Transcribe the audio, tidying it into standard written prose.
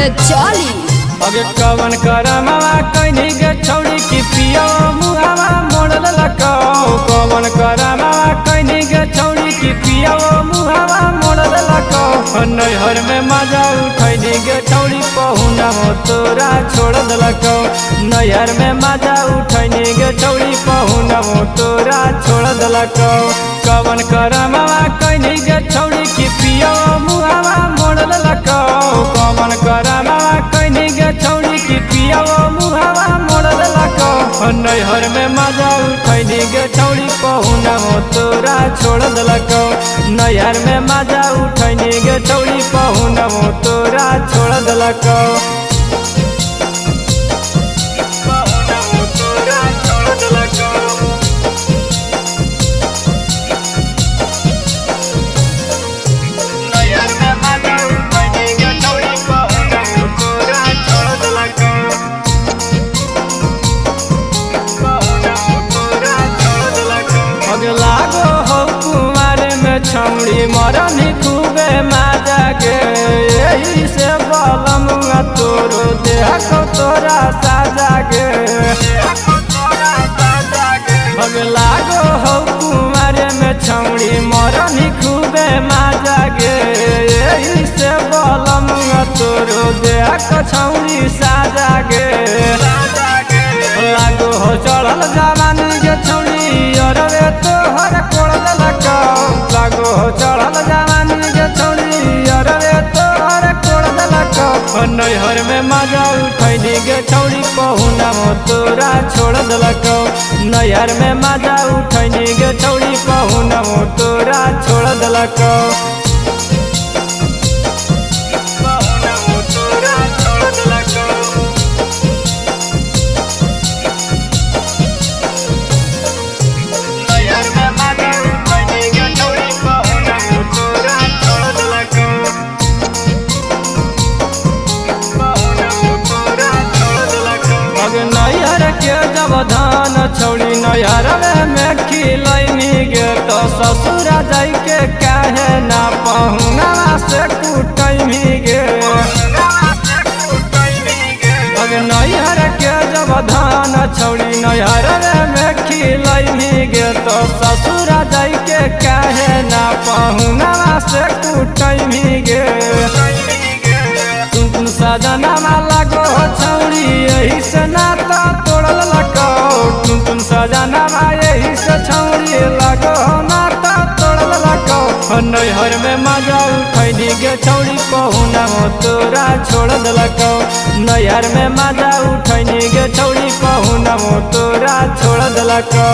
में चली। अगे कवन करमवा कइनी गे छौड़ी की पियो मुहावा मोड़ ललको। कवन करमवा कइनी गे छौड़ी की पियो मुहावा मोड़ ललको। नैहर में मजा उठैनी गे छौड़ी पहुना हो तोरा छोड़ दलको। नैहर में मजा उठैनी गे छौड़ी पहुना हो तोरा छोड़ दलको। कवन करमवा कइनी गे छौड़ी की पियो मुहावा मोड़ ललको। कवन करमवा कइनी गे छौड़ी की पियो मुहावा मोड़ ललको। नैहर में मजा उठैनी गे छौड़ी पहुना हो तोरा छोड़ दलको। नैहर में मजा उठैनी गे छौड़ी पहुना हो तोरा छोड़ दलको। लागो हो कुमार में छौड़ी मरनी खूबे माजा गे। यही से बलमुआ तोरो देह को तोरा साजा गे। लागो हो कुमार में छौड़ी मरनी खूबे माजा गे। यही से बलमुआ तोरो देह को छौड़ी साजा गे। लागो हो चढ़ल जवानी गे छौड़ी अरवे तोहर कोड़ दलको। लागो हो चढ़ल जवानी गे छौड़ी अरवे तोहर कोड़ दलको। नैहर में मजा उठैनी गे छौड़ी पहुना हो तोरा छोड़ दलको। नैहर में मजा उठैनी गे छौड़ी पहुना हो तोरा छोड़ दलको। नैहर के जब धान छौड़ी नैहर में खिलैनी गे तो ससुर जाई के काहे ना पहुना से कुटैनी गे। नैहर के जब धान छौड़ी नैहर में खिलैनी गे तो ससुर जाई के काहे ना पहुना से कुटैनी गे। तुम सजना लागो छौड़ी यही से नाता तोड़ ललको। तुम सजना यही से छौड़ी लागो नाता तोड़ ललको। नैहर में मजा उठैनी गे छौड़ी पहुना हो तोरा छोड़ दलको। नैहर में मजा उठैनी गे छौड़ी पहुना हो तोरा छोड़ दलको।